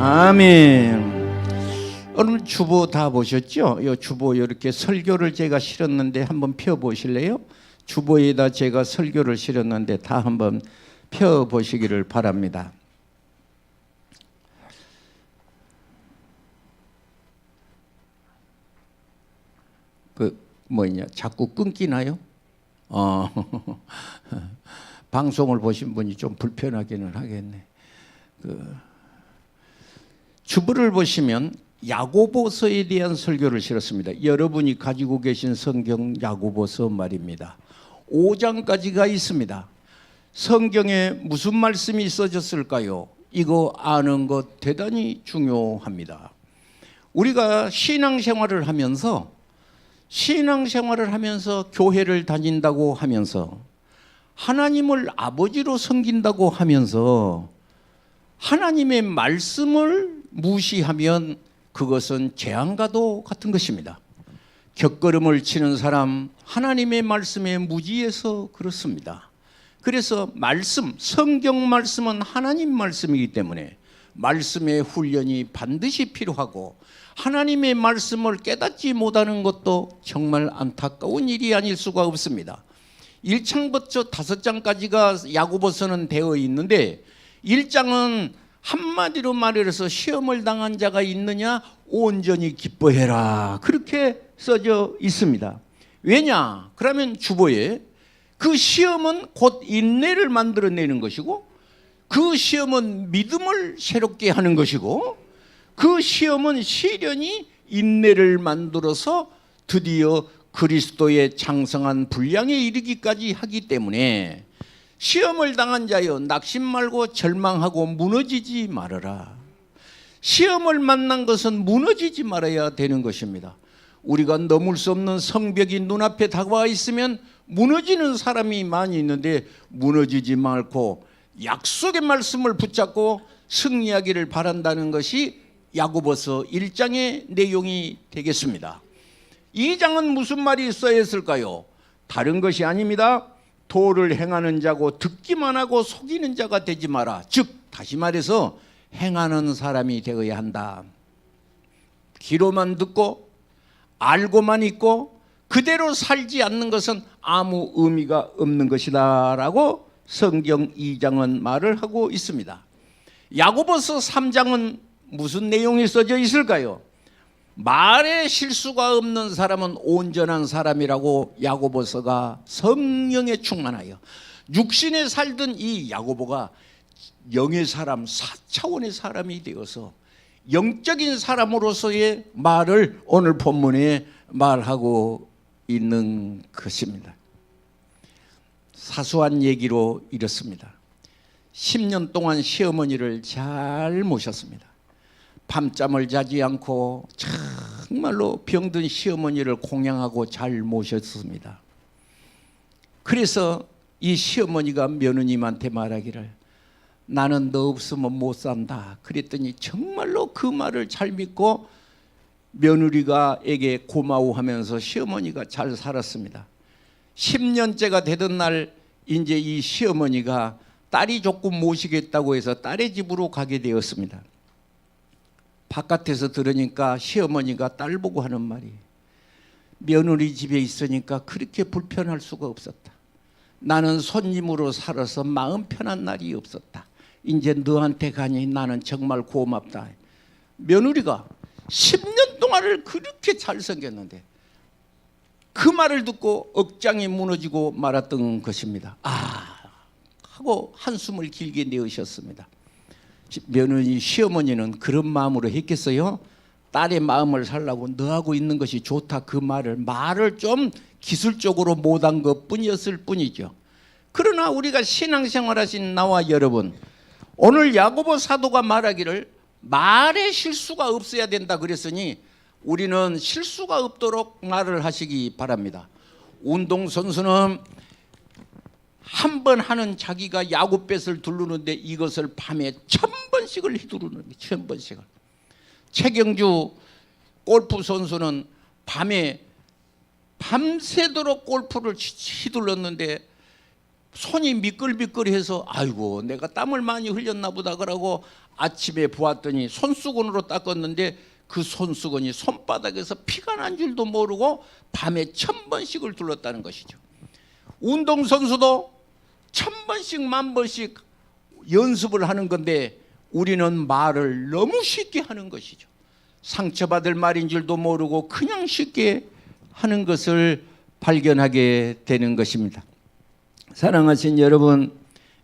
아멘. 오늘 주보 다 보셨죠? 이 주보 이렇게 설교를 제가 실었는데 한번 펴 보실래요? 주보에다 제가 설교를 실었는데 다 한번 펴 보시기를 바랍니다. 뭐냐 자꾸 끊기나요? 방송을 보신 분이 좀 불편하기는 하겠네. 주보를 보시면 야고보서에 대한 설교를 실었습니다. 여러분이 가지고 계신 성경 야고보서 말입니다. 5장까지가 있습니다. 성경에 무슨 말씀이 써졌을까요? 이거 아는 것 대단히 중요합니다. 우리가 신앙생활을 하면서 교회를 다닌다고 하면서 하나님을 아버지로 섬긴다고 하면서 하나님의 말씀을 무시하면 그것은 재앙과도 같은 것입니다. 격걸음을 치는 사람 하나님의 말씀에 무지해서 그렇습니다. 그래서 성경 말씀은 하나님 말씀이기 때문에 말씀의 훈련이 반드시 필요하고 하나님의 말씀을 깨닫지 못하는 것도 정말 안타까운 일이 아닐 수가 없습니다. 1장부터 5장까지가 야고보서는 되어 있는데 1장은 한마디로 말해서 시험을 당한 자가 있느냐 온전히 기뻐해라 그렇게 써져 있습니다. 왜냐? 그러면 주보에 그 시험은 곧 인내를 만들어내는 것이고 그 시험은 믿음을 새롭게 하는 것이고 그 시험은 시련이 인내를 만들어서 드디어 그리스도의 장성한 분량에 이르기까지 하기 때문에 시험을 당한 자여 낙심 말고 절망하고 무너지지 말아라. 시험을 만난 것은 무너지지 말아야 되는 것입니다. 우리가 넘을 수 없는 성벽이 눈앞에 다가와 있으면 무너지는 사람이 많이 있는데 무너지지 말고 약속의 말씀을 붙잡고 승리하기를 바란다는 것이 야고보서 1장의 내용이 되겠습니다. 2장은 무슨 말이 써야 했을까요? 다른 것이 아닙니다. 도를 행하는 자고 듣기만 하고 속이는 자가 되지 마라. 즉 다시 말해서 행하는 사람이 되어야 한다. 귀로만 듣고 알고만 있고 그대로 살지 않는 것은 아무 의미가 없는 것이다 라고 성경 2장은 말을 하고 있습니다. 야고보서 3장은 무슨 내용이 써져 있을까요? 말에 실수가 없는 사람은 온전한 사람이라고 야고보서가 성령에 충만하여 육신에 살던 이 야고보가 영의 사람, 4차원의 사람이 되어서 영적인 사람으로서의 말을 오늘 본문에 말하고 있는 것입니다. 사소한 얘기로 이렇습니다. 10년 동안 시어머니를 잘 모셨습니다. 밤잠을 자지 않고 정말로 병든 시어머니를 공양하고 잘 모셨습니다. 그래서 이 시어머니가 며느님한테 말하기를 나는 너 없으면 못 산다. 그랬더니 정말로 그 말을 잘 믿고 며느리가에게 고마워하면서 시어머니가 잘 살았습니다. 10년째가 되던 날 이제 이 시어머니가 딸이 조금 모시겠다고 해서 딸의 집으로 가게 되었습니다. 바깥에서 들으니까 시어머니가 딸 보고 하는 말이 며느리 집에 있으니까 그렇게 불편할 수가 없었다. 나는 손님으로 살아서 마음 편한 날이 없었다. 이제 너한테 가니 나는 정말 고맙다. 며느리가 10년 동안을 그렇게 잘생겼는데 그 말을 듣고 억장이 무너지고 말았던 것입니다. 하고 한숨을 길게 내으셨습니다. 며느리 시어머니는 그런 마음으로 했겠어요? 딸의 마음을 살라고 너하고 있는 것이 좋다 그 말을 좀 기술적으로 못한 것뿐이었을 뿐이죠. 그러나 우리가 신앙생활 하신 나와 여러분 오늘 야고보 사도가 말하기를 말에 실수가 없어야 된다 그랬으니 우리는 실수가 없도록 말을 하시기 바랍니다. 운동선수는 한 번 하는 자기가 야구뱃을 두르는데 이것을 밤에 1000번씩을 휘두르는 거예요. 1000번씩을. 최경주 골프 선수는 밤새도록 골프를 휘둘렀는데 손이 미끌미끌해서 아이고 내가 땀을 많이 흘렸나 보다 그러고 아침에 보았더니 손수건으로 닦았는데 그 손수건이 손바닥에서 피가 난 줄도 모르고 밤에 1000번씩을 둘렀다는 것이죠. 운동선수도 1000번씩 10,000번씩 연습을 하는 건데 우리는 말을 너무 쉽게 하는 것이죠. 상처받을 말인 줄도 모르고 그냥 쉽게 하는 것을 발견하게 되는 것입니다. 사랑하신 여러분,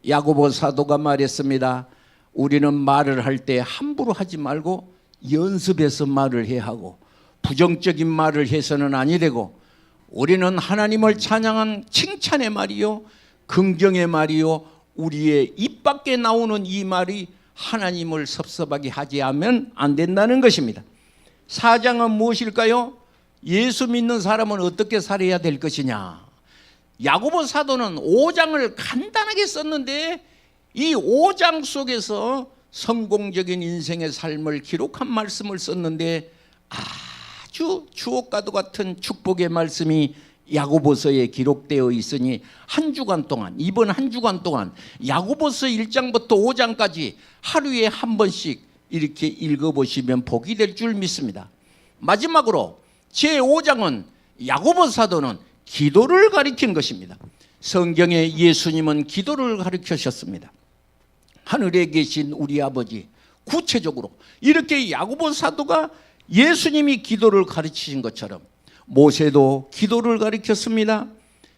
야고보 사도가 말했습니다. 우리는 말을 할 때 함부로 하지 말고 연습해서 말을 해야 하고 부정적인 말을 해서는 아니 되고 우리는 하나님을 찬양한 칭찬의 말이요 긍정의 말이요 우리의 입 밖에 나오는 이 말이 하나님을 섭섭하게 하지 않으면 안 된다는 것입니다. 사장은 무엇일까요? 예수 믿는 사람은 어떻게 살아야 될 것이냐. 야고보 사도는 5장을 간단하게 썼는데 이 5장 속에서 성공적인 인생의 삶을 기록한 말씀을 썼는데 아주 주옥과도 같은 축복의 말씀이 야고보서에 기록되어 있으니 한 주간 동안, 이번 한 주간 동안 야고보서 1장부터 5장까지 하루에 한 번씩 이렇게 읽어보시면 복이 될 줄 믿습니다. 마지막으로 제5장은 야고보 사도는 기도를 가리킨 것입니다. 성경에 예수님은 기도를 가르치셨습니다. 하늘에 계신 우리 아버지, 구체적으로 이렇게 야고보 사도가 예수님이 기도를 가르치신 것처럼 모세도 기도를 가르쳤습니다.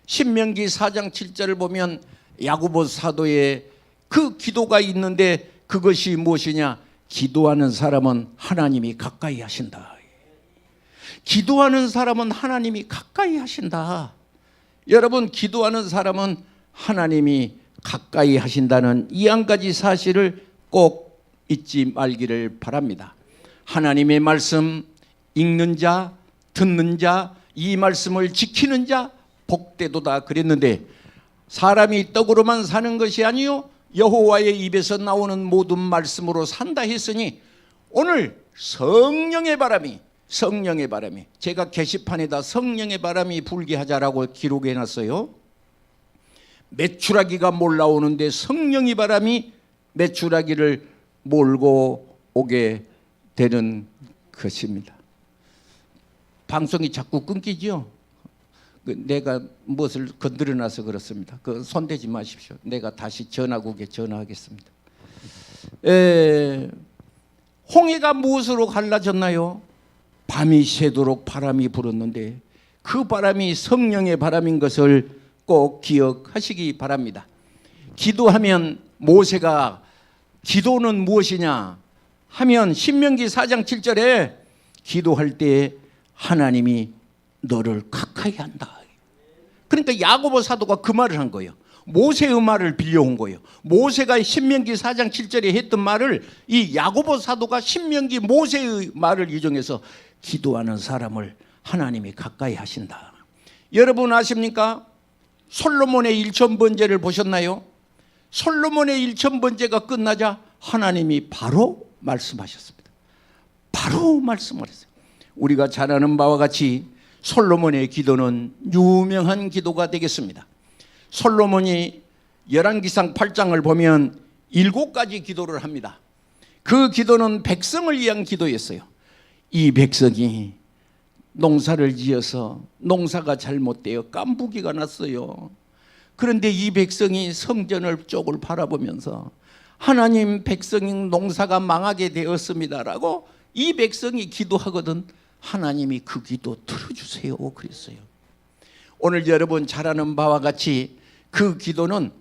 신명기 4장 7절을 보면 야고보 사도의 그 기도가 있는데 그것이 무엇이냐? 기도하는 사람은 하나님이 가까이 하신다. 기도하는 사람은 하나님이 가까이 하신다. 여러분, 기도하는 사람은 하나님이 가까이 하신다는 이 한 가지 사실을 꼭 잊지 말기를 바랍니다. 하나님의 말씀 읽는 자, 듣는 자, 이 말씀을 지키는 자 복되도다 그랬는데 사람이 떡으로만 사는 것이 아니요 여호와의 입에서 나오는 모든 말씀으로 산다 했으니 오늘 성령의 바람이 제가 게시판에다 성령의 바람이 불게 하자라고 기록해 놨어요. 메추라기가 몰라오는데 성령의 바람이 메추라기를 몰고 오게 되는 것입니다. 방송이 자꾸 끊기죠. 내가 무엇을 건드려놔서 그렇습니다. 그 손대지 마십시오. 내가 다시 전화국에 전화하겠습니다. 홍해가 무엇으로 갈라졌나요? 밤이 새도록 바람이 불었는데 그 바람이 성령의 바람인 것을 꼭 기억하시기 바랍니다. 기도하면 모세가 기도는 무엇이냐 하면 신명기 4장 7절에 기도할 때 하나님이 너를 가까이 한다. 그러니까 야고보 사도가 그 말을 한 거예요. 모세의 말을 빌려온 거예요. 모세가 신명기 4장 7절에 했던 말을 이 야고보 사도가 신명기 모세의 말을 이용해서 기도하는 사람을 하나님이 가까이 하신다. 여러분 아십니까? 솔로몬의 1000번제를 보셨나요? 솔로몬의 1000번제가 끝나자 하나님이 바로 말씀하셨습니다. 바로 말씀을 했어요. 우리가 잘 아는 바와 같이 솔로몬의 기도는 유명한 기도가 되겠습니다. 솔로몬이 열왕기상 8장을 보면 7가지 기도를 합니다. 그 기도는 백성을 위한 기도였어요. 이 백성이 농사를 지어서 농사가 잘못되어 깐부기가 났어요. 그런데 이 백성이 성전을 쪽을 바라보면서 하나님, 백성이 농사가 망하게 되었습니다라고 이 백성이 기도하거든 하나님이 그 기도 들어주세요 그랬어요. 오늘 여러분 잘 아는 바와 같이 그 기도는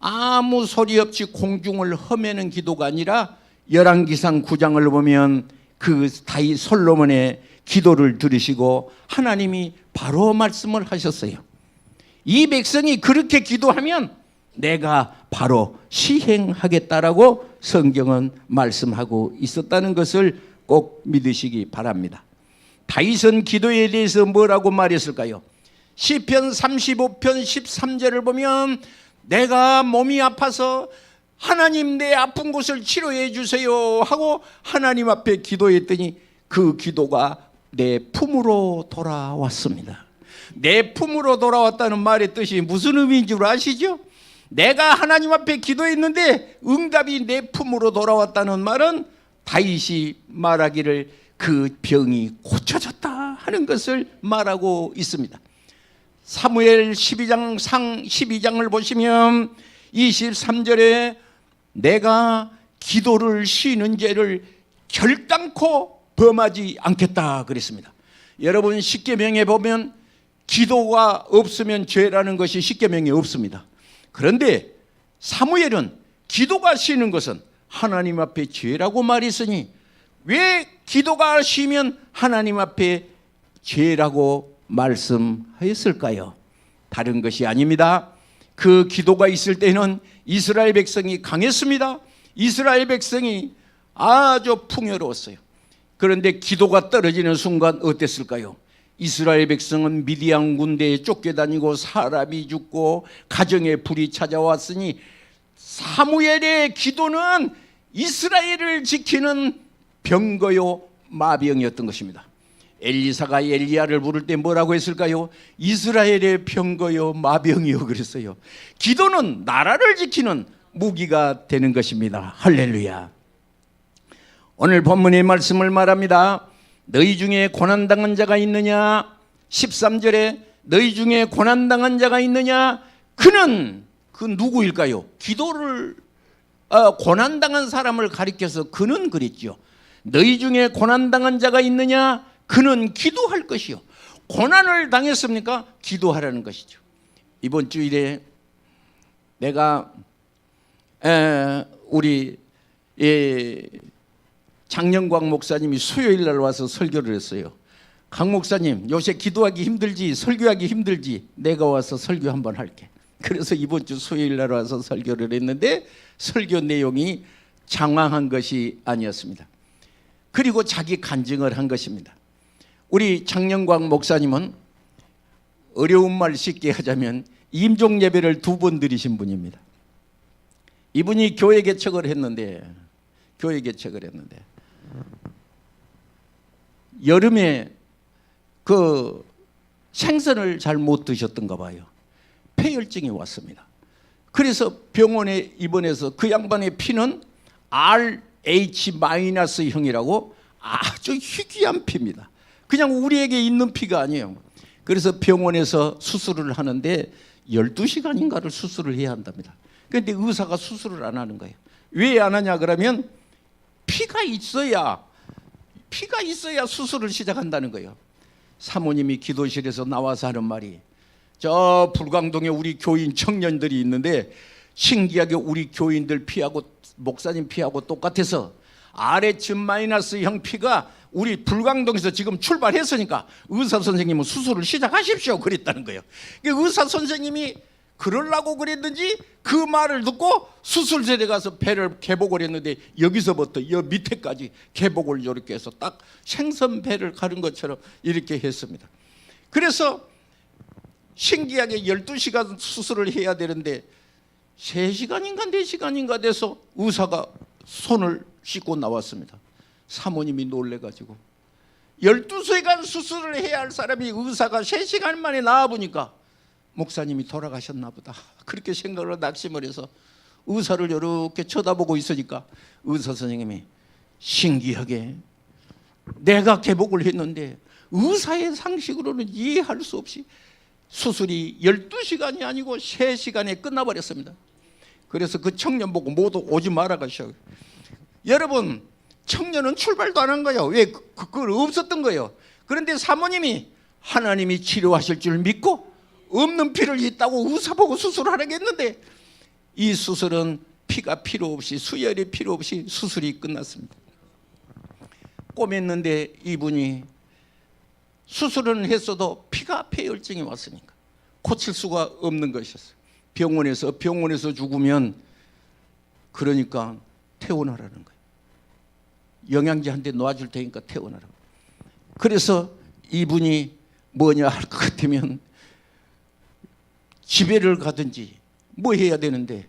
아무 소리 없이 공중을 험해는 기도가 아니라 열왕기상 9장을 보면 그 다윗 솔로몬의 기도를 들으시고 하나님이 바로 말씀을 하셨어요. 이 백성이 그렇게 기도하면 내가 바로 시행하겠다라고 성경은 말씀하고 있었다는 것을 꼭 믿으시기 바랍니다. 다윗은 기도에 대해서 뭐라고 말했을까요? 시편 35편 13절을 보면 내가 몸이 아파서 하나님 내 아픈 곳을 치료해 주세요 하고 하나님 앞에 기도했더니 그 기도가 내 품으로 돌아왔습니다. 내 품으로 돌아왔다는 말의 뜻이 무슨 의미인 줄 아시죠? 내가 하나님 앞에 기도했는데 응답이 내 품으로 돌아왔다는 말은 다윗이 말하기를 그 병이 고쳐졌다 하는 것을 말하고 있습니다. 사무엘 12장을 보시면 23절에 내가 기도를 쉬는 죄를 결단코 범하지 않겠다 그랬습니다. 여러분 십계명에 보면 기도가 없으면 죄라는 것이 십계명에 없습니다. 그런데 사무엘은 기도가 쉬는 것은 하나님 앞에 죄라고 말했으니 왜 기도가 쉬면 하나님 앞에 죄라고 말씀하였을까요? 다른 것이 아닙니다. 그 기도가 있을 때는 이스라엘 백성이 강했습니다. 이스라엘 백성이 아주 풍요로웠어요. 그런데 기도가 떨어지는 순간 어땠을까요? 이스라엘 백성은 미디안 군대에 쫓겨다니고 사람이 죽고 가정에 불이 찾아왔으니 사무엘의 기도는 이스라엘을 지키는 병거요 마병이었던 것입니다. 엘리사가 엘리야를 부를 때 뭐라고 했을까요? 이스라엘의 병거요 마병이요 그랬어요. 기도는 나라를 지키는 무기가 되는 것입니다. 할렐루야. 오늘 본문의 말씀을 말합니다. 너희 중에 고난당한 자가 있느냐? 13절에 너희 중에 고난당한 자가 있느냐? 그는 그 누구일까요? 기도를 고난당한 사람을 가리켜서 그는 그랬죠. 너희 중에 고난당한 자가 있느냐? 그는 기도할 것이요. 고난을 당했습니까? 기도하라는 것이죠. 이번 주일에 내가 우리 장영광 목사님이 수요일 날 와서 설교를 했어요. 강 목사님 요새 기도하기 힘들지 설교하기 힘들지 내가 와서 설교 한번 할게. 그래서 이번 주 수요일 날 와서 설교를 했는데 설교 내용이 장황한 것이 아니었습니다. 그리고 자기 간증을 한 것입니다. 우리 장영광 목사님은 어려운 말 쉽게 하자면 임종 예배를 2번 드리신 분입니다. 이분이 교회 개척을 했는데 여름에 그 생선을 잘 못 드셨던가 봐요. 폐혈증이 왔습니다. 그래서 병원에 입원해서 그 양반의 피는 RH-형이라고 아주 희귀한 피입니다. 그냥 우리에게 있는 피가 아니에요. 그래서 병원에서 수술을 하는데 12시간인가를 수술을 해야 한답니다. 그런데 의사가 수술을 안 하는 거예요. 왜 안 하냐 그러면 피가 있어야 수술을 시작한다는 거예요. 사모님이 기도실에서 나와서 하는 말이 저 불광동에 우리 교인 청년들이 있는데 신기하게 우리 교인들 피하고 목사님 피하고 똑같아서 RH-형 피가 우리 불광동에서 지금 출발했으니까 의사 선생님은 수술을 시작하십시오 그랬다는 거예요. 의사 선생님이 그러려고 그랬는지 그 말을 듣고 수술실에 가서 배를 개복을 했는데 여기서부터 여 밑에까지 개복을 이렇게 해서 딱 생선배를 가른 것처럼 이렇게 했습니다. 그래서 신기하게 12시간 수술을 해야 되는데 3시간인가 4시간인가 돼서 의사가 손을 씻고 나왔습니다. 사모님이 놀래가지고 12시간 수술을 해야 할 사람이 의사가 3시간 만에 나와보니까 목사님이 돌아가셨나 보다 그렇게 생각을 낙심을 해서 의사를 이렇게 쳐다보고 있으니까 의사 선생님이 신기하게 내가 개복을 했는데 의사의 상식으로는 이해할 수 없이 수술이 12시간이 아니고 3시간에 끝나버렸습니다. 그래서 그 청년 보고 모두 오지 말아 가셔. 여러분 청년은 출발도 안 한 거예요. 왜? 그걸 없었던 거예요. 그런데 사모님이 하나님이 치료하실 줄 믿고 없는 피를 있다고 의사 보고 수술하라고 했는데 이 수술은 피가 필요 없이 수혈이 필요 없이 수술이 끝났습니다. 꼬맸는데 이분이 수술은 했어도 피가 폐혈증이 왔으니까 고칠 수가 없는 것이었어요. 병원에서 죽으면 그러니까 퇴원하라는 거예요. 영양제 한 대 놔줄 테니까 퇴원하라고. 그래서 이분이 뭐냐 할 것 같으면 집회를 가든지 뭐 해야 되는데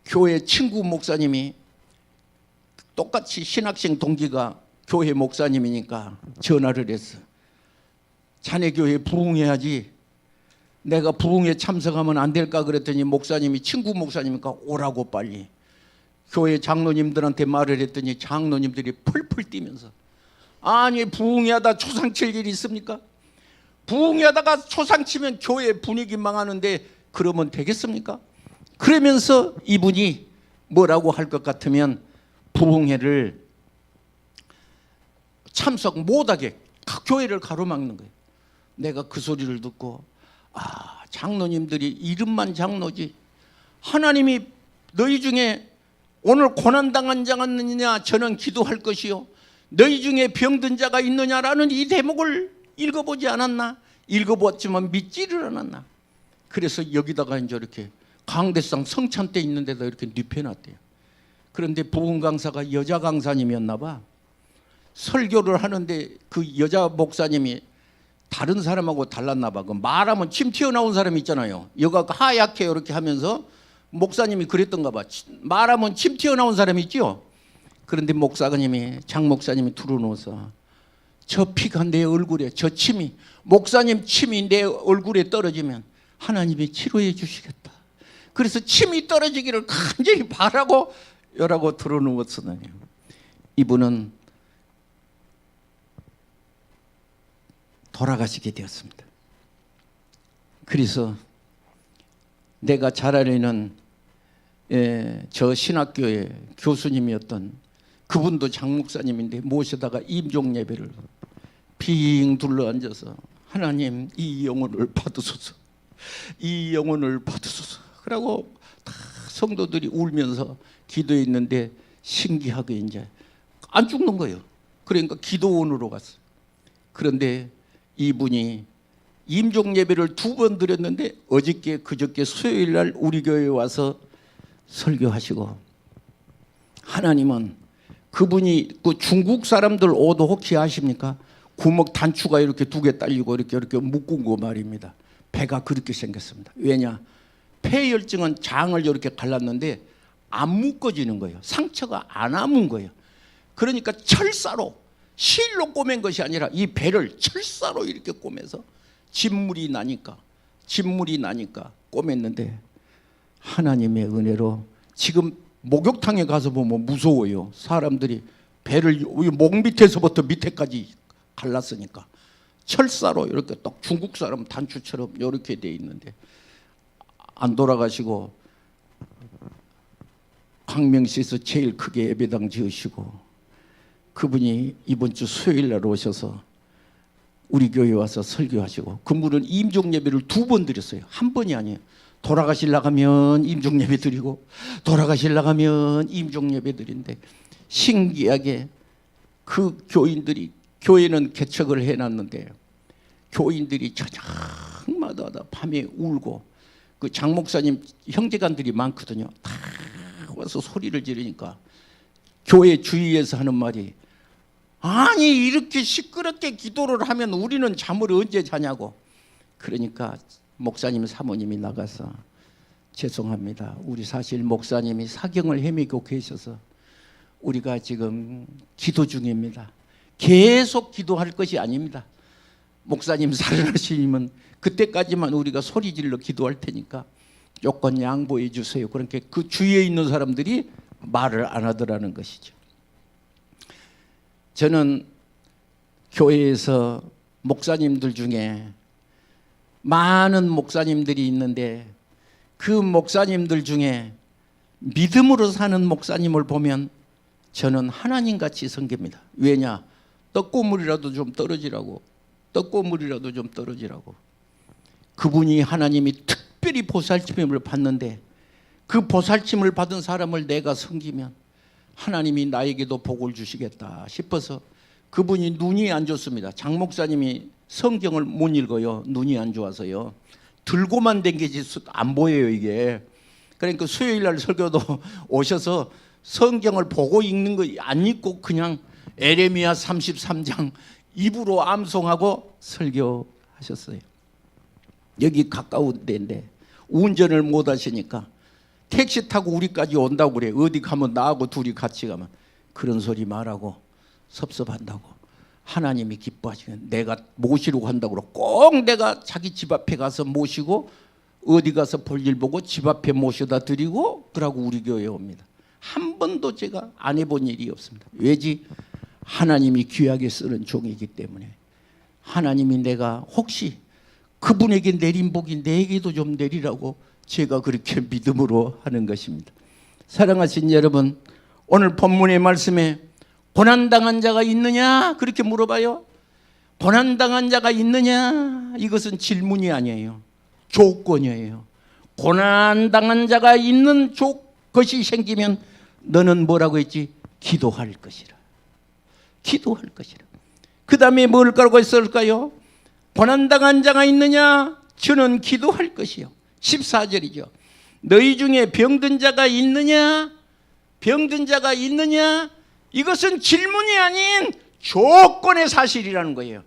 교회 친구 목사님이 똑같이 신학생 동기가 교회 목사님이니까 전화를 했어. 자네 교회 부흥해야지. 내가 부흥회 참석하면 안 될까 그랬더니 목사님이, 친구 목사님이니까 오라고 빨리. 교회 장로님들한테 말을 했더니 장로님들이 펄펄 뛰면서, 아니 부흥회 하다 초상 칠 일이 있습니까? 부흥회 하다가 초상 치면 교회 분위기 망하는데 그러면 되겠습니까? 그러면서 이분이 뭐라고 할 것 같으면 부흥회를 참석 못하게 교회를 가로막는 거예요. 내가 그 소리를 듣고, 아, 장로님들이 이름만 장로지 하나님이 너희 중에 오늘 고난당한 자가 있느냐 저는 기도할 것이요, 너희 중에 병든 자가 있느냐라는 이 대목을 읽어보지 않았나? 읽어봤지만 믿지를 않았나? 그래서 여기다가 이제 이렇게 강대상 성찬 때 있는 데다 이렇게 눕혀놨대요. 그런데 부흥 강사가 여자 강사님이었나 봐. 설교를 하는데 그 여자 목사님이 다른 사람하고 달랐나 봐. 그 말하면 침 튀어나온 사람이 있잖아요. 여가 하얗게 이렇게 하면서 목사님이 그랬던가 봐. 말하면 침 튀어나온 사람이 있죠. 그런데 목사님이, 장 목사님이 들어놓아서, 저 피가 내 얼굴에, 저 침이, 목사님 침이 내 얼굴에 떨어지면 하나님이 치료해 주시겠다. 그래서 침이 떨어지기를 간절히 바라고 여라고 들어놓았으니, 이분은 돌아가시게 되었습니다. 그래서 내가 잘 알는 저 신학교의 교수님이었던 그분도 장목사님인데 모셔다가 임종 예배를 빙 둘러앉아서, 하나님 이 영혼을 받으소서, 이 영혼을 받으소서 그러고 다 성도들이 울면서 기도했는데 신기하게 이제 안 죽는 거예요. 그러니까 기도원으로 갔어요. 그런데 이분이 임종 예배를 2번 드렸는데 어저께 그저께 수요일 날 우리 교회에 와서 설교하시고, 하나님은 그분이 그 중국 사람들 옷도 혹시 아십니까? 구멍 단추가 이렇게 2개 딸리고 이렇게 묶은 거 말입니다. 배가 그렇게 생겼습니다. 왜냐? 폐혈증은 장을 이렇게 갈랐는데 안 묶어지는 거예요. 상처가 안 아문 거예요. 그러니까 철사로, 실로 꼬맨 것이 아니라 이 배를 철사로 이렇게 꼬매서 진물이 나니까 꼬맸는데, 하나님의 은혜로 지금 목욕탕에 가서 보면 무서워요. 사람들이 배를 목 밑에서부터 밑에까지 갈랐으니까 철사로 이렇게 딱 중국 사람 단추처럼 이렇게 돼 있는데 안 돌아가시고 광명시에서 제일 크게 예배당 지으시고, 그분이 이번 주 수요일 날 오셔서 우리 교회에 와서 설교하시고, 그분은 임종 예배를 2번 드렸어요. 한 번이 아니에요. 돌아가시려고 하면 임종 예배 드리고, 돌아가시려고 하면 임종 예배 드린데, 신기하게 그 교인들이, 교회는 개척을 해놨는데 교인들이 저녁마다 밤에 울고, 그 장목사님 형제간들이 많거든요. 다 와서 소리를 지르니까 교회 주위에서 하는 말이, 아니 이렇게 시끄럽게 기도를 하면 우리는 잠을 언제 자냐고. 그러니까 목사님 사모님이 나가서, 죄송합니다, 우리 사실 목사님이 사경을 헤매고 계셔서 우리가 지금 기도 중입니다. 계속 기도할 것이 아닙니다. 목사님 살아나시면 그때까지만 우리가 소리질러 기도할 테니까 조건 양보해 주세요. 그러니까 그 주위에 있는 사람들이 말을 안 하더라는 것이죠. 저는 교회에서 목사님들 중에 많은 목사님들이 있는데, 그 목사님들 중에 믿음으로 사는 목사님을 보면 저는 하나님같이 섬깁니다. 왜냐? 떡고물이라도 좀 떨어지라고, 떡고물이라도 좀 떨어지라고. 그분이 하나님이 특별히 보살침을 받는데, 그 보살침을 받은 사람을 내가 섬기면 하나님이 나에게도 복을 주시겠다 싶어서, 그분이 눈이 안 좋습니다. 장 목사님이 성경을 못 읽어요. 눈이 안 좋아서요. 들고만 댕기지 안 보여요 이게. 그러니까 수요일 날 설교도 오셔서 성경을 보고 읽는 거 안 읽고 그냥 에레미야 33장 입으로 암송하고 설교하셨어요. 여기 가까운 데인데 운전을 못 하시니까 택시 타고 우리까지 온다고 그래. 어디 가면 나하고 둘이 같이 가면. 그런 소리 말하고 섭섭한다고. 하나님이 기뻐하시는, 내가 모시러 간다고 꼭 내가 자기 집 앞에 가서 모시고 어디 가서 볼일 보고 집 앞에 모셔다 드리고 그러고 우리 교회에 옵니다. 한 번도 제가 안 해본 일이 없습니다. 왜지? 하나님이 귀하게 쓰는 종이기 때문에. 하나님이 내가 혹시 그분에게 내린 복이 내게도 좀 내리라고 제가 그렇게 믿음으로 하는 것입니다. 사랑하신 여러분, 오늘 본문의 말씀에 고난당한 자가 있느냐? 그렇게 물어봐요. 고난당한 자가 있느냐? 이것은 질문이 아니에요. 조건이에요. 고난당한 자가 있는 것이 생기면 너는 뭐라고 했지? 기도할 것이라. 기도할 것이라. 그 다음에 뭘까라고 했을까요? 고난당한 자가 있느냐? 저는 기도할 것이요. 14절이죠. 너희 중에 병든 자가 있느냐? 병든 자가 있느냐? 이것은 질문이 아닌 조건의 사실이라는 거예요.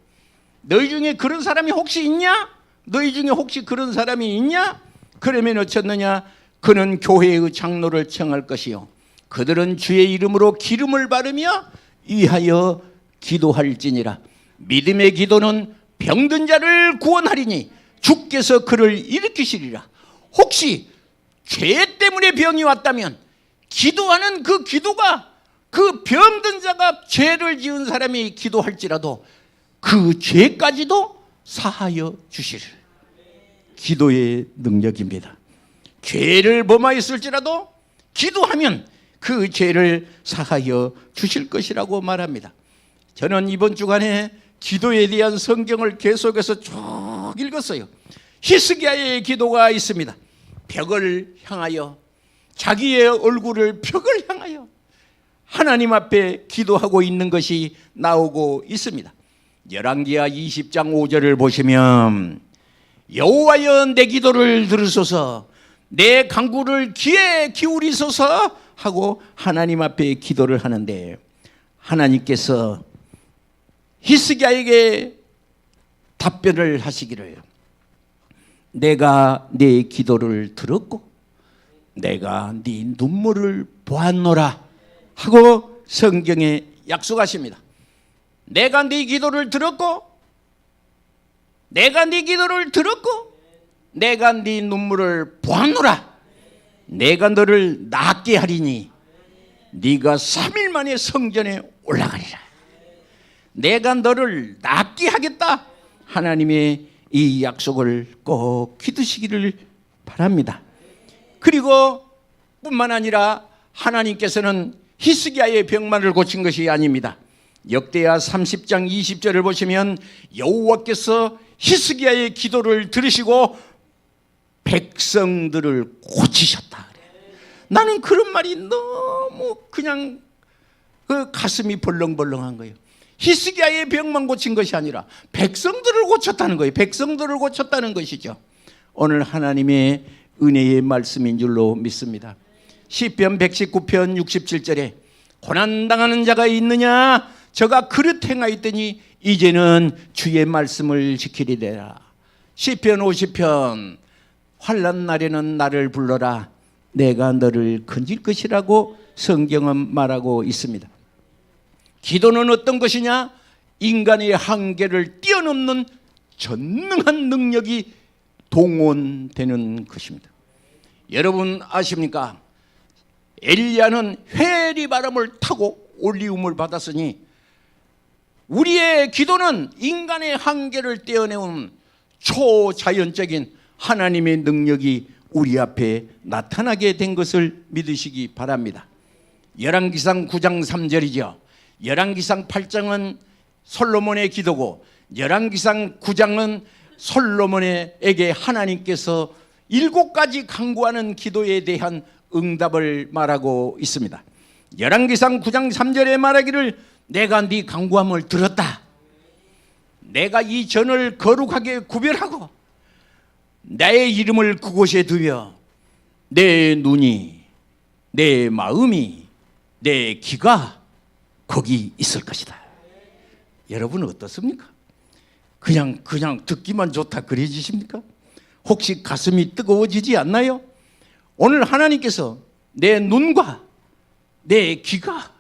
너희 중에 그런 사람이 혹시 있냐? 너희 중에 혹시 그런 사람이 있냐? 그러면 어쩌느냐? 그는 교회의 장로를 청할 것이요, 그들은 주의 이름으로 기름을 바르며 위하여 기도할지니라. 믿음의 기도는 병든 자를 구원하리니 주께서 그를 일으키시리라. 혹시 죄 때문에 병이 왔다면 기도하는 그 기도가, 그 병든 자가 죄를 지은 사람이 기도할지라도 그 죄까지도 사하여 주시리라. 기도의 능력입니다. 죄를 범하였을지라도 기도하면 그 죄를 사하여 주실 것이라고 말합니다. 저는 이번 주간에 기도에 대한 성경을 계속해서 쭉 읽었어요. 히스기야의 기도가 있습니다. 벽을 향하여, 자기의 얼굴을 벽을 향하여 하나님 앞에 기도하고 있는 것이 나오고 있습니다. 열왕기하 20장 5절을 보시면 여호와여 내 기도를 들으소서, 내 간구를 귀에 기울이소서 하고 하나님 앞에 기도를 하는데, 하나님께서 히스기야에게 답변을 하시기를, 내가 네 기도를 들었고 내가 네 눈물을 보았노라 하고 성경에 약속하십니다. 내가 네 기도를 들었고, 내가 네 기도를 들었고, 내가 네 눈물을 보았노라. 내가 너를 낫게 하리니 네가 3일 만에 성전에 올라가리라. 내가 너를 낫게 하겠다. 하나님의 이 약속을 꼭 믿으시기를 바랍니다. 그리고 뿐만 아니라 하나님께서는 히스기야의 병만을 고친 것이 아닙니다. 역대하 30장 20절을 보시면 여호와께서 히스기야의 기도를 들으시고 백성들을 고치셨다. 나는 그런 말이 너무 그냥 그 가슴이 벌렁벌렁한 거예요. 히스기야의 병만 고친 것이 아니라 백성들을 고쳤다는 거예요. 백성들을 고쳤다는 것이죠. 오늘 하나님의 은혜의 말씀인 줄로 믿습니다. 시편 119편 67절에 고난당하는 자가 있느냐? 저가 그릇 행하였더니 이제는 주의 말씀을 지키리라. 시편 50편 환난 날에는 나를 불러라. 내가 너를 건질 것이라고 성경은 말하고 있습니다. 기도는 어떤 것이냐? 인간의 한계를 뛰어넘는 전능한 능력이 동원되는 것입니다. 여러분 아십니까? 엘리야는 회리 바람을 타고 올리움을 받았으니 우리의 기도는 인간의 한계를 뛰어넘는 초자연적인 하나님의 능력이 우리 앞에 나타나게 된 것을 믿으시기 바랍니다. 열왕기상 9장 3절이죠. 열왕기상 8장은 솔로몬의 기도고 열왕기상 9장은 솔로몬에게 하나님께서 7가지 간구하는 기도에 대한 응답을 말하고 있습니다. 열왕기상 9장 3절에 말하기를 내가 네 간구함을 들었다. 내가 이 전을 거룩하게 구별하고 나의 이름을 그곳에 두며 내 눈이, 내 마음이, 내 귀가 거기 있을 것이다. 여러분 어떻습니까? 그냥 듣기만 좋다 그래지십니까? 혹시 가슴이 뜨거워지지 않나요? 오늘 하나님께서 내 눈과 내 귀가,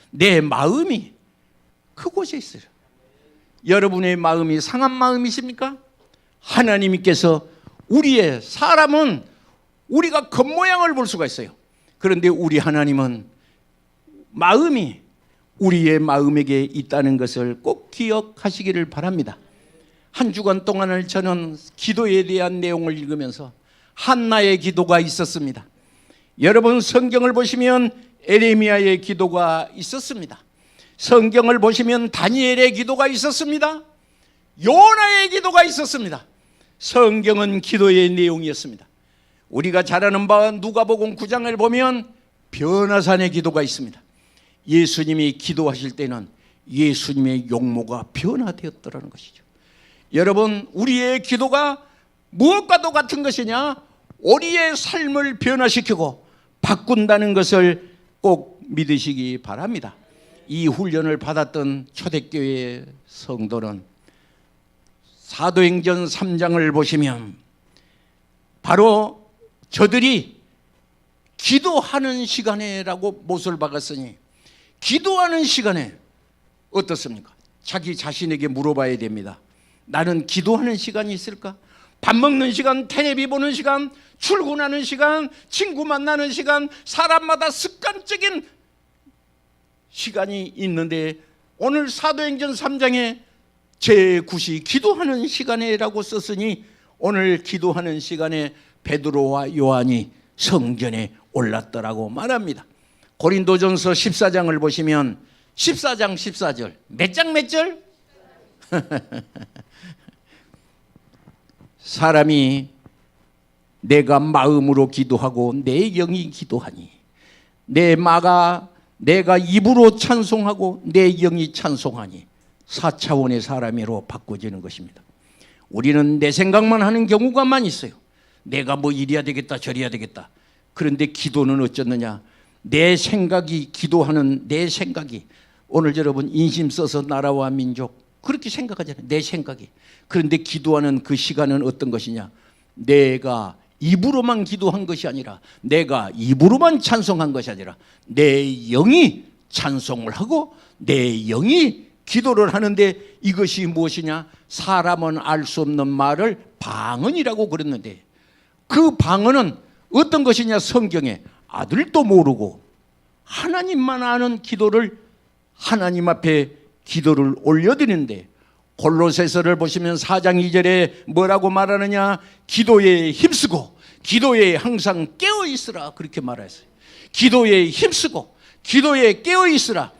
내 마음이 그곳에 있어요. 여러분의 마음이 상한 마음이십니까? 하나님께서 우리의 사람은 우리가 겉모양을 볼 수가 있어요. 그런데 우리 하나님은 마음이 우리의 마음에게 있다는 것을 꼭 기억하시기를 바랍니다. 한 주간 동안을 저는 기도에 대한 내용을 읽으면서 한나의 기도가 있었습니다. 여러분 성경을 보시면 에레미야의 기도가 있었습니다. 성경을 보시면 다니엘의 기도가 있었습니다. 요나의 기도가 있었습니다. 성경은 기도의 내용이었습니다. 우리가 잘 아는 바와 누가복음 9장을 보면 변화산의 기도가 있습니다. 예수님이 기도하실 때는 예수님의 용모가 변화되었더라는 것이죠. 여러분, 우리의 기도가 무엇과도 같은 것이냐? 우리의 삶을 변화시키고 바꾼다는 것을 꼭 믿으시기 바랍니다. 이 훈련을 받았던 초대교회 성도는 사도행전 3장을 보시면 바로 저들이 기도하는 시간에라고 못을 박았으니 기도하는 시간에 어떻습니까? 자기 자신에게 물어봐야 됩니다. 나는 기도하는 시간이 있을까? 밥 먹는 시간, 텔레비 보는 시간, 출근하는 시간, 친구 만나는 시간, 사람마다 습관적인 시간이 있는데 오늘 사도행전 3장에 제9시 기도하는 시간에라고 썼으니 오늘 기도하는 시간에 베드로와 요한이 성전에 올랐더라고 말합니다. 고린도전서 14장을 보시면 14장 14절 몇 장 몇 절? 사람이 내가 마음으로 기도하고 내 영이 기도하니 내가 입으로 찬송하고 내 영이 찬송하니 4차원의 사람으로 바꿔지는 것입니다. 우리는 내 생각만 하는 경우가 많이 있어요. 내가 뭐 이래야 되겠다 저래야 되겠다. 그런데 기도는 어쩌느냐? 내 생각이 기도하는 내 생각이 오늘 여러분 인심 써서 나라와 민족 그렇게 생각하잖아요. 내 생각이. 그런데 기도하는 그 시간은 어떤 것이냐? 내가 입으로만 기도한 것이 아니라 내가 입으로만 찬송한 것이 아니라 내 영이 찬송을 하고 내 영이 기도를 하는데 이것이 무엇이냐? 사람은 알 수 없는 말을 방언이라고 그랬는데 그 방언은 어떤 것이냐? 성경에 아들도 모르고 하나님만 아는 기도를 하나님 앞에 기도를 올려드리는데 골로새서를 보시면 4장 2절에 뭐라고 말하느냐? 기도에 힘쓰고 기도에 항상 깨어있으라 그렇게 말했어요. 기도에 힘쓰고 기도에 깨어있으라.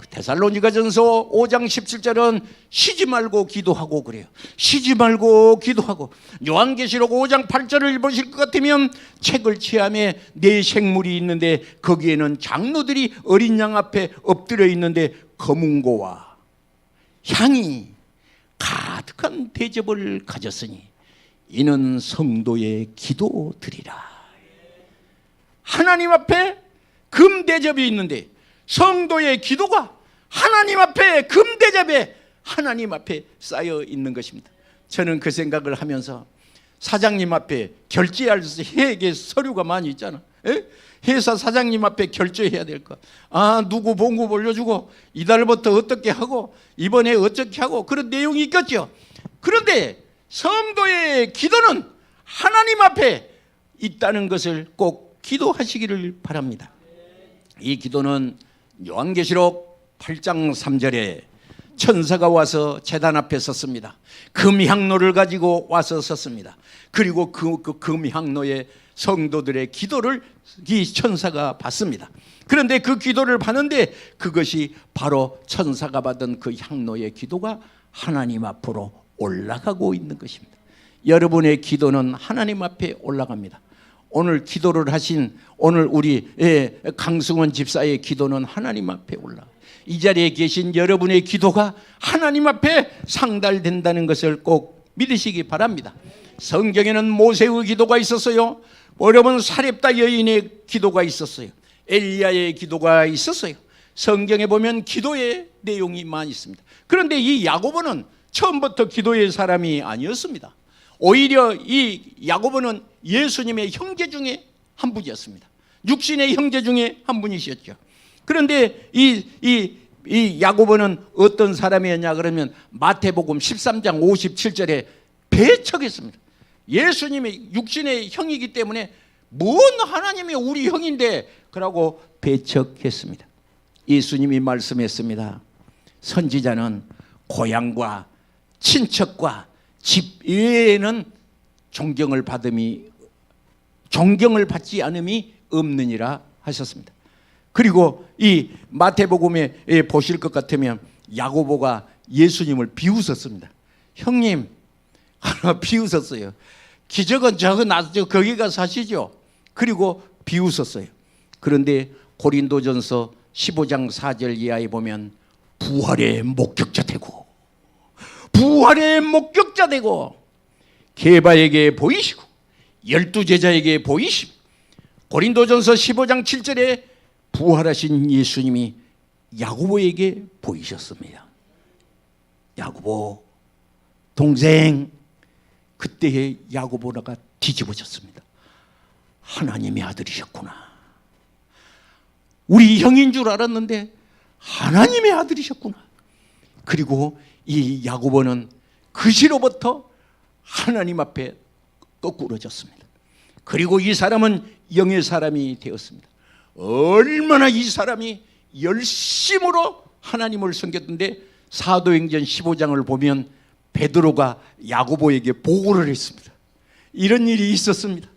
데살로니가전서 5장 17절은 쉬지 말고 기도하고 그래요. 쉬지 말고 기도하고. 요한계시록 5장 8절을 보실 것 같으면 책을 취함에 네 생물이 있는데 거기에는 장로들이 어린 양 앞에 엎드려 있는데 검은고와 향이 가득한 대접을 가졌으니 이는 성도의 기도드리라. 하나님 앞에 금 대접이 있는데 성도의 기도가 하나님 앞에 금 대접에 하나님 앞에 쌓여 있는 것입니다. 저는 그 생각을 하면서 사장님 앞에 결제할 회계 서류가 많이 있잖아. 에? 회사 사장님 앞에 결제해야 될 거. 누구 봉급 올려주고 이달부터 어떻게 하고 이번에 어떻게 하고 그런 내용이 있겠죠. 그런데 성도의 기도는 하나님 앞에 있다는 것을 꼭 기도하시기를 바랍니다. 이 기도는 요한계시록 8장 3절에 천사가 와서 제단 앞에 섰습니다. 금향로를 가지고 와서 섰습니다. 그리고 그 금향로에 성도들의 기도를 이 천사가 받습니다. 그런데 그 기도를 받는데 그것이 바로 천사가 받은 그 향로의 기도가 하나님 앞으로 올라가고 있는 것입니다. 여러분의 기도는 하나님 앞에 올라갑니다. 오늘 기도를 하신 오늘 우리 강승원 집사의 기도는 하나님 앞에 올라가요. 이 자리에 계신 여러분의 기도가 하나님 앞에 상달된다는 것을 꼭 믿으시기 바랍니다. 성경에는 모세의 기도가 있었어요. 여러분 사렙다 여인의 기도가 있었어요. 엘리야의 기도가 있었어요. 성경에 보면 기도의 내용이 많이 있습니다. 그런데 이 야고보는 처음부터 기도의 사람이 아니었습니다. 오히려 이 야고보는 예수님의 형제 중에 한 분이었습니다. 육신의 형제 중에 한 분이셨죠. 그런데 이 이 야고보는 어떤 사람이었냐 그러면 마태복음 13장 57절에 배척했습니다. 예수님이 육신의 형이기 때문에 뭔 하나님이 우리 형인데 그러고 배척했습니다. 예수님이 말씀했습니다. 선지자는 고향과 친척과 집 외에는 존경을 받지 않음이 없느니라 하셨습니다. 그리고 이 마태복음에 보실 것 같으면 야고보가 예수님을 비웃었습니다. 형님 하나 비웃었어요. 기적은 저거 거기 가서 하시죠. 그리고 비웃었어요. 그런데 고린도전서 15장 4절 이하에 보면 부활의 목격자 되고 게바에게 보이시고 12제자에게 보이시고 고린도전서 15장 7절에 부활하신 예수님이 야고보에게 보이셨습니다. 야고보 동생, 그때의 야고보가 뒤집어졌습니다. 하나님의 아들이셨구나. 우리 형인 줄 알았는데 하나님의 아들이셨구나. 그리고 이 야고보는 그시로부터 하나님 앞에 거꾸러졌습니다. 그리고 이 사람은 영의 사람이 되었습니다. 얼마나 이 사람이 열심으로 하나님을 섬겼던데 사도행전 15장을 보면 베드로가 야고보에게 보고를 했습니다. 이런 일이 있었습니다.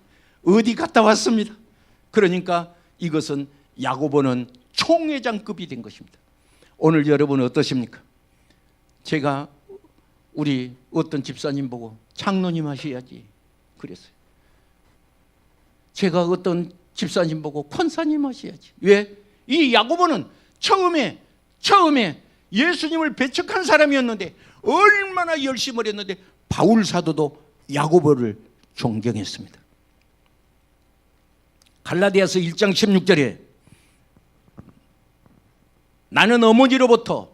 어디 갔다 왔습니다. 그러니까 이것은 야고보는 총회장급이 된 것입니다. 오늘 여러분 어떠십니까? 제가 우리 어떤 집사님 보고 장로님 하셔야지 그랬어요. 제가 어떤 집사님 보고 권사님 하셔야지. 왜? 이 야고보는 처음에 예수님을 배척한 사람이었는데 얼마나 열심을 했는데 바울 사도도 야고보를 존경했습니다. 갈라디아서 1장 16절에 나는 어머니로부터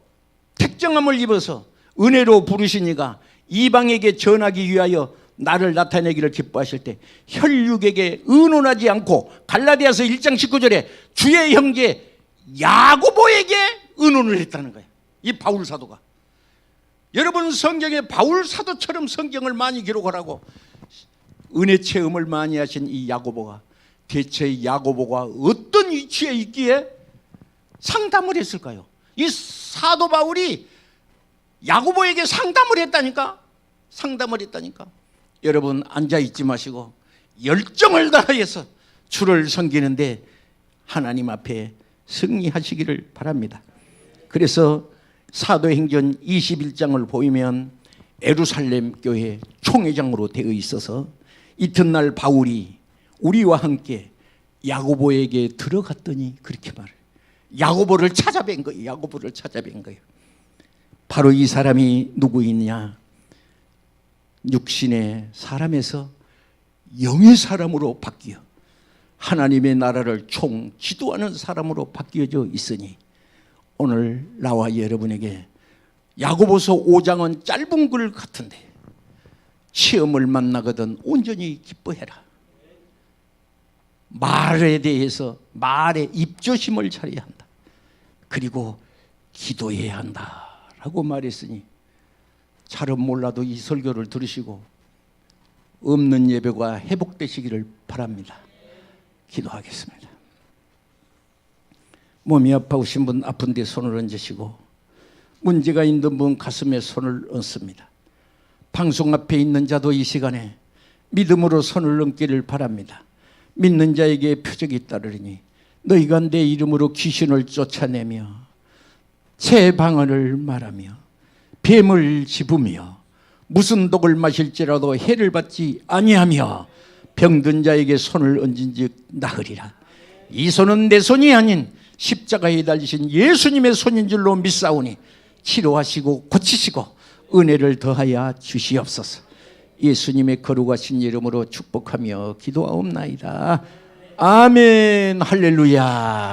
택정함을 입어서 은혜로 부르시니가 이방에게 전하기 위하여 나를 나타내기를 기뻐하실 때 혈육에게 의논하지 않고 갈라디아서 1장 19절에 주의 형제 야고보에게 의논을 했다는 거예요. 이 바울 사도가. 여러분 성경에 바울 사도처럼 성경을 많이 기록하라고 은혜 체험을 많이 하신 이 야고보가 대체 야고보가 어떤 위치에 있기에 상담을 했을까요? 이 사도 바울이 야고보에게 상담을 했다니까. 여러분 앉아있지 마시고 열정을 다해서 주를 섬기는데 하나님 앞에 승리하시기를 바랍니다. 그래서 사도행전 21장을 보면 예루살렘 교회 총회장으로 되어 있어서 이튿날 바울이 우리와 함께 야고보에게 들어갔더니 그렇게 말해요. 야고보를 찾아뵌 거예요. 바로 이 사람이 누구이냐? 육신의 사람에서 영의 사람으로 바뀌어 하나님의 나라를 총 지도하는 사람으로 바뀌어져 있으니 오늘 나와 여러분에게 야고보서 5장은 짧은 글 같은데 시험을 만나거든 온전히 기뻐해라. 말에 대해서 말에 입조심을 차려야 한다. 그리고 기도해야 한다라고 말했으니 잘은 몰라도 이 설교를 들으시고 없는 예배가 회복되시기를 바랍니다. 기도하겠습니다. 몸이 아파오신 분 아픈데 손을 얹으시고 문제가 있는 분 가슴에 손을 얹습니다. 방송 앞에 있는 자도 이 시간에 믿음으로 손을 얹기를 바랍니다. 믿는 자에게 표적이 따르리니 너희가 내 이름으로 귀신을 쫓아내며 새 방언을 말하며 뱀을 집으며 무슨 독을 마실지라도 해를 받지 아니하며 병든 자에게 손을 얹은즉 나으리라. 이 손은 내 손이 아닌 십자가에 달리신 예수님의 손인 줄로 믿사오니 치료하시고 고치시고 은혜를 더하여 주시옵소서. 예수님의 거룩하신 이름으로 축복하며 기도하옵나이다. 아멘. 할렐루야.